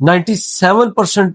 97%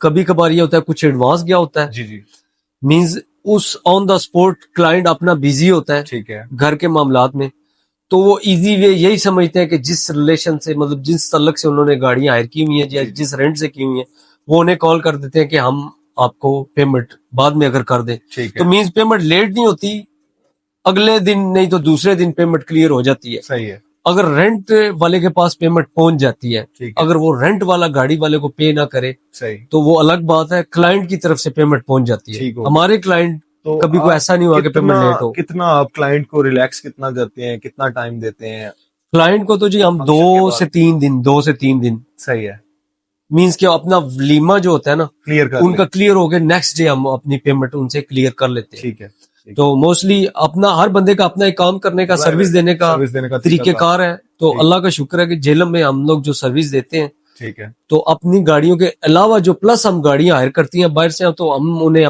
کبھی کبھار یہ ہوتا ہے کچھ ایڈوانس گیا ہوتا ہے, جی جی مینز اس آن دا اسپوٹ کلائنٹ اپنا بزی ہوتا ہے ٹھیک ہے گھر کے معاملات میں, تو وہ ایزی وے یہی سمجھتے ہیں کہ جس ریلیشن سے مطلب جس تعلق سے انہوں نے گاڑیاں ہائر کی ہوئی ہیں یا جس رینٹ سے کی ہوئی ہیں وہ انہیں کال کر دیتے ہیں کہ ہم آپ کو پیمنٹ بعد میں اگر کر دیں ٹھیک تو ہے مینز پیمنٹ لیٹ نہیں ہوتی, اگلے دن نہیں تو دوسرے دن پیمنٹ کلیئر ہو جاتی ہے. صحیح ہے اگر رینٹ والے کے پاس پیمنٹ پہنچ جاتی ہے, ٹھیک ہے اگر وہ رینٹ والا گاڑی والے کو پے نہ کرے صحیح تو وہ الگ بات ہے, کلائنٹ کی طرف سے پیمنٹ پہنچ جاتی ہے. ٹھیک ہو ہمارے کلائنٹ تو کبھی کوئی آپ ایسا نہیں ہوا کہ پیمنٹ لیٹ ہو. کتنا آپ کلائنٹ کو ریلیکس کتنا کرتے ہیں, کتنا ٹائم دیتے ہیں کلائنٹ کو تو جی ہم function کے بعد؟ 2 سے 3 دن صحیح ہے مینس کہ اپنا ولیما جو ہوتا ہے نا کلیئر کر ان لیں کا کلیئر ہو گیا, نیکسٹ ڈے ہم اپنی پیمنٹ ان سے کلیئر کر لیتے ہیں. ٹھیک ہے تو موسٹلی اپنا ہر بندے کا اپنا ایک کام کرنے کا سروس دینے کا سروس دینے کا طریقہ کار ہے. تو ٹھیک. اللہ کا شکر ہے کہ جیلم میں ہم لوگ جو سروس دیتے ہیں ٹھیک ہے تو اپنی گاڑیوں کے علاوہ جو پلس ہم گاڑیاں ہائر کرتی ہیں باہر سے تو ہم انہیں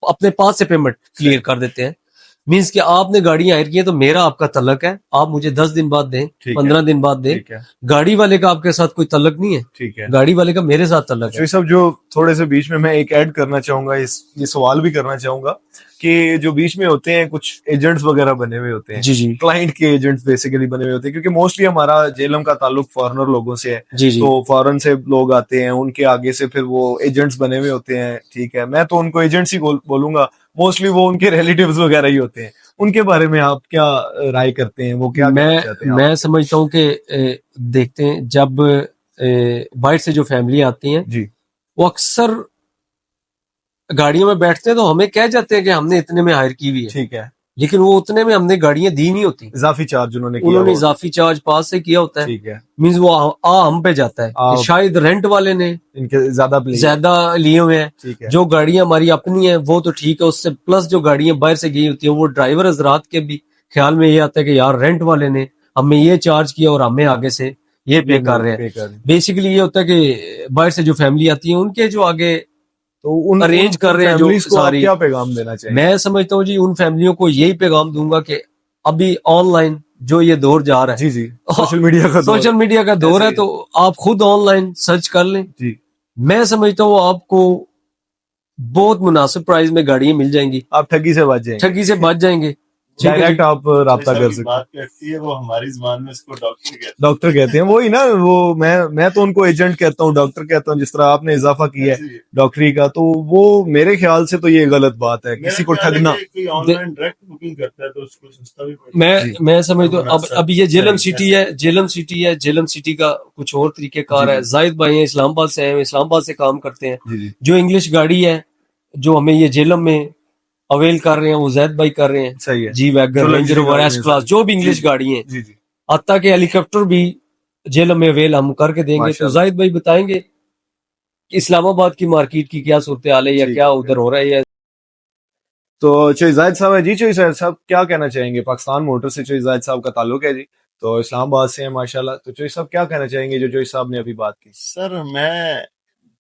اپنے پاس سے پیمنٹ کلیئر کر دیتے ہیں. مینس کہ آپ نے گاڑیاں ہائر کی ہیں تو میرا آپ کا تعلق ہے, آپ مجھے 10 دن بعد دیں, ٹھیک ہے 15 دن بعد دیں. ٹھیک ہے گاڑی والے کا آپ کے ساتھ کوئی تعلق نہیں ہے, ٹھیک ہے گاڑی والے کا میرے ساتھ تعلق ہے. شوی صاحب جو تھوڑے سے بیچ میں ایک ایڈ کرنا چاہوں گا, یہ سوال بھی کرنا چاہوں گا کہ جو بیچ میں ہوتے ہیں کچھ ایجنٹس وغیرہ بنے ہوئے ہوتے ہیں, جی جی کلائنٹ کے ایجنٹس بیسیکلی بنے ہوئے ہوتے ہیں, کیونکہ موسٹلی ہمارا جیلم کا تعلق فارنر لوگوں سے ہے. جی جی تو فارن سے لوگ آتے ہیں, ان کے آگے سے پھر وہ ایجنٹس بنے ہوئے ہوتے ہیں. ٹھیک ہے, میں تو ان کو ایجنٹس ہی بولوں گا, موسٹلی وہ ان کے ریلیٹیوز وغیرہ ہی ہوتے ہیں. ان کے بارے میں آپ کیا رائے کرتے ہیں, وہ کیا کہنا چاہتے ہیں؟ میں سمجھتا ہوں کہ دیکھتے ہیں جب باہر سے جو فیملی آتی ہیں جی وہ اکثر گاڑیوں میں بیٹھتے ہیں تو ہمیں کہہ جاتے ہیں کہ ہم نے اتنے میں ہائر کی ہوئی ہے, ٹھیک ہے, لیکن وہ اتنے میں ہم نے گاڑیاں دی نہیں ہوتی, اضافی چارج انہوں نے کیا انہوں نے ہوگا. اضافی چارج پاس سے کیا ہوتا ہے. ٹھیک ہے, مینز وہ ہم پہ جاتا ہے کہ شاید رینٹ والے نے ان کے زیادہ لیے ہوئے ہیں. ٹھیک ہے جو گاڑیاں ہماری اپنی ہیں وہ تو ٹھیک ہے, اس سے پلس جو گاڑیاں باہر سے گئی ہوتی ہیں وہ ڈرائیور حضرات کے بھی خیال میں یہ آتا ہے کہ یار رینٹ والے نے ہمیں یہ چارج کیا اور ہمیں آگے سے یہ پے کر رہے ہیں. بیسیکلی یہ ہوتا ہے کہ باہر سے جو فیملی آتی ہے ان کے جو آگے تو ان ارینج کر رہے ہیں جو فیملیز کو آپ ساری, کیا پیغام دینا چاہیں؟ میں سمجھتا ہوں جی ان فیملیوں کو یہی پیغام دوں گا کہ ابھی آن لائن جو یہ دور جا رہا ہے, جی جی سوشل میڈیا کا دور سوشل میڈیا کا دور ہے, تو آپ خود آن لائن سرچ کر لیں. جی, میں سمجھتا ہوں آپ کو بہت مناسب پرائز میں گاڑیاں مل جائیں گی, آپ ٹھگی سے بچ جائیں گے, ٹھگی سے بچ جائیں گے. ڈائریکٹ آپ رابطہ کر سکتے ہیں. بات کرتی ہے وہ ہماری زبان میں اس کو ڈاکٹر کہتے ہیں, وہی نا, وہ میں تو ان کو ایجنٹ کہتا ہوں, ڈاکٹر کہتا ہوں. جس طرح آپ نے اضافہ کیا ہے ڈاکٹری کا, تو وہ میرے خیال سے تو یہ غلط بات ہے, کسی کو ٹھگنا. میں سمجھتا ہوں اب یہ جیلم سٹی ہے, جیلم سٹی کا کچھ اور طریقہ کار ہے. زاہد بھائی ہیں اسلام آباد سے ہیں, اسلام آباد سے کام کرتے ہیں. جو انگلش گاڑی ہے جو ہمیں یہ جیلم میں اویل کر رہے ہیں وہ زید بھائی کر رہے ہیں. صحیح ہے, G wagon, Range Rover, S class, جو بھی انگلش گاڑی ہیں, جی جی حتیٰ کہ ہیلی کاپٹر بھی جیلم میں اویل ہم کر کے دیں گے. تو زاہد بھائی بتائیں گے کہ اسلام آباد کی مارکیٹ کی کیا صورتحال ہے یا کیا ادھر ہو رہا ہے. تو چوئی زاہد صاحب ہے جی, چوئی زاہد صاحب کیا کہنا چاہیں گے؟ پاکستان موٹر سے چوئی زاہد صاحب کا تعلق ہے جی, تو اسلام آباد سے ہیں ماشاءاللہ. تو چوئی صاحب کیا کہنا چاہیں گے جو چوئی صاحب نے ابھی بات کی؟ سر میں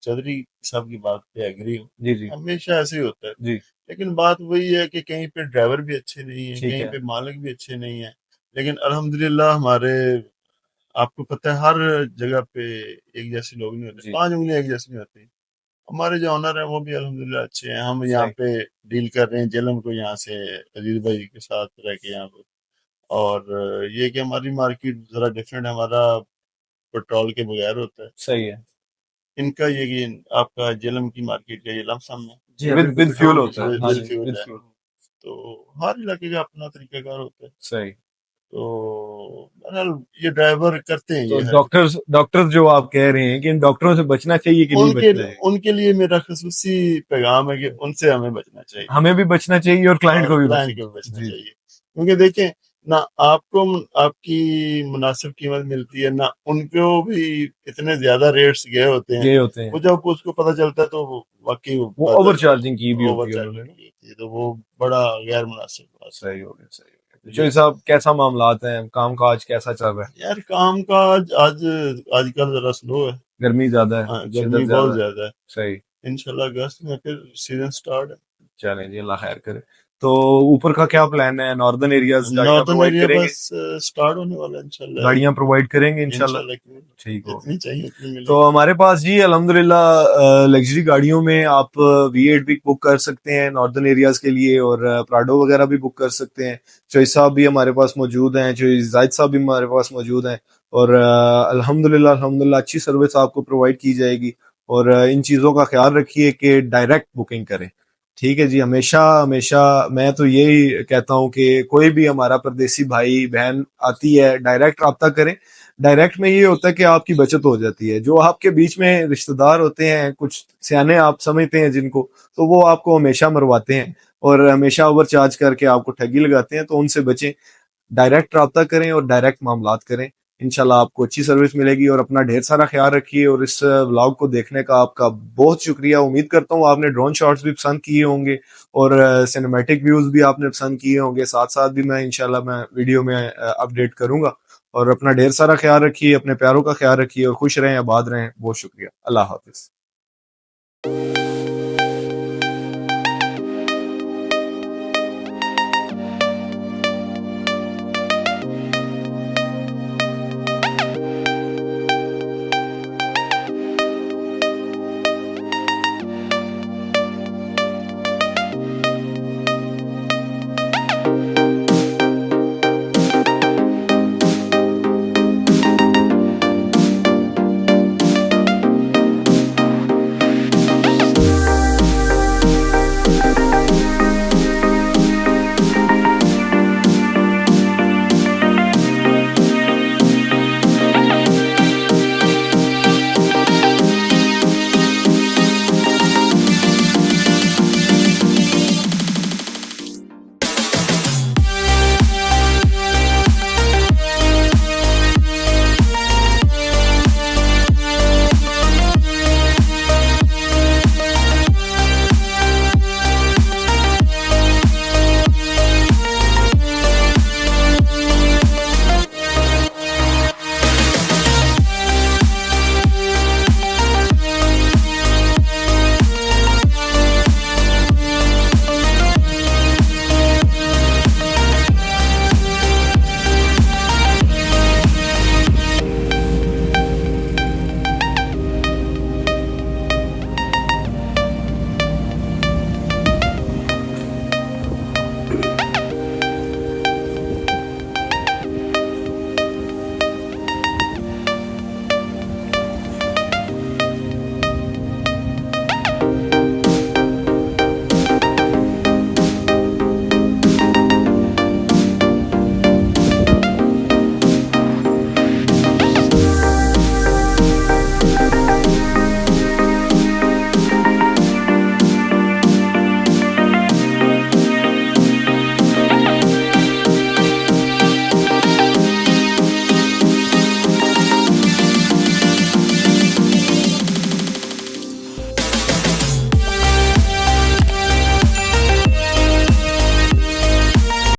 چودھری صاحب کی بات پہ ایگری ہوں. جی جی ہمیشہ ایسے ہی ہوتا ہے جی, لیکن بات وہی ہے کہ کہیں پہ ڈرائیور بھی اچھے نہیں ہیں, کہیں پہ مالک بھی اچھے نہیں ہیں. لیکن الحمدللہ ہمارے, آپ کو پتہ ہے ہر جگہ پہ ایک جیسے لوگ نہیں ہوتے, 5 انگلیاں ایک جیسی نہیں ہوتی. ہمارے جو آنر ہیں وہ بھی الحمدللہ اچھے ہیں. ہم یہاں پہ ڈیل کر رہے ہیں جیلم کو یہاں سے عزیز بھائی کے ساتھ رہ کے یہاں پہ. اور یہ کہ ہماری مارکیٹ ذرا ڈفرینٹ ہے, ہمارا پیٹرول کے بغیر ہوتا ہے. صحیح ہے. ان کا یہ کہ آپ کا جیلم کی مارکیٹ کا یہ لم سم ہے, ود فیول ہوتا ہے. ود فیول ہے. تو ہر علاقے کا اپنا طریقہ کار ہوتا ہے. صحیح. تو بہرحال یہ ڈرائیور کرتے ہیں. یہ ڈاکٹر جو آپ کہہ رہے ہیں کہ ان ڈاکٹروں سے بچنا چاہیے کہ نہیں بچنا چاہیے, ان کے لیے میرا خصوصی پیغام ہے کہ ان سے ہمیں بچنا چاہیے. ہمیں بھی بچنا چاہیے اور کلائنٹ کو بھی بچنا چاہیے. کیونکہ دیکھیں نہ آپ کو آپ کی مناسب قیمت ملتی ہے, نہ ان کو بھی اتنے زیادہ ریٹس گئے ہوتے ہیں. وہ جب اس کو پتہ چلتا ہے تو واقعی وہ اوور چارجنگ کی بھی ہوتی ہے, تو وہ بڑا غیر مناسب بات. صحیح ہو گیا. چوئی صاحب کیسا معاملات ہیں, کام کاج کیسا چل رہا ہے؟ یار کام کاج آج کل ذرا سلو ہے, گرمی زیادہ ہے, گرمی بہت زیادہ ہے. صحیح. انشاءاللہ اگست میں پھر سیزن سٹارٹ ہے. چلیں جی, اللہ خیر کرے. تو اوپر کا کیا پلان ہے؟ ناردرن ایریاز ناردرن ایریا بس سٹارٹ ہونے والا ہے انشاءاللہ، گاڑیاں پرووائڈ کریں گے انشاءاللہ. ٹھیک ہو. اتنی چاہیے اتنی ملے. تو ہمارے پاس جی الحمدللہ لگژری گاڑیوں میں آپ V8 بھی بک کر سکتے ہیں ناردرن ایریاز کے لیے, اور پراڈو وغیرہ بھی بک کر سکتے ہیں. چوئس صاحب بھی ہمارے پاس موجود ہیں, چوئس زاہد صاحب بھی ہمارے پاس موجود ہیں, اور الحمدللہ اچھی سروس آپ کو پرووائڈ کی جائے گی. اور ان چیزوں کا خیال رکھیے کہ ڈائریکٹ بکنگ کریں. ٹھیک ہے جی. ہمیشہ میں تو یہی کہتا ہوں کہ کوئی بھی ہمارا پردیسی بھائی بہن آتی ہے ڈائریکٹ رابطہ کریں. ڈائریکٹ میں یہ ہوتا ہے کہ آپ کی بچت ہو جاتی ہے. جو آپ کے بیچ میں رشتہ دار ہوتے ہیں, کچھ سیانے آپ سمجھتے ہیں جن کو, تو وہ آپ کو ہمیشہ مرواتے ہیں اور ہمیشہ اوور چارج کر کے آپ کو ٹھگی لگاتے ہیں. تو ان سے بچیں, ڈائریکٹ رابطہ کریں اور ڈائریکٹ معاملات کریں. انشاءاللہ آپ کو اچھی سروس ملے گی. اور اپنا ڈھیر سارا خیال رکھیے. اور اس ولاگ کو دیکھنے کا آپ کا بہت شکریہ. امید کرتا ہوں آپ نے ڈرون شاٹس بھی پسند کیے ہوں گے اور سینیمیٹک ویوز بھی آپ نے پسند کیے ہوں گے. ساتھ ساتھ بھی میں انشاءاللہ میں ویڈیو میں اپڈیٹ کروں گا. اور اپنا ڈھیر سارا خیال رکھیے, اپنے پیاروں کا خیال رکھیے, اور خوش رہیں, آباد رہیں. بہت شکریہ. اللہ حافظ.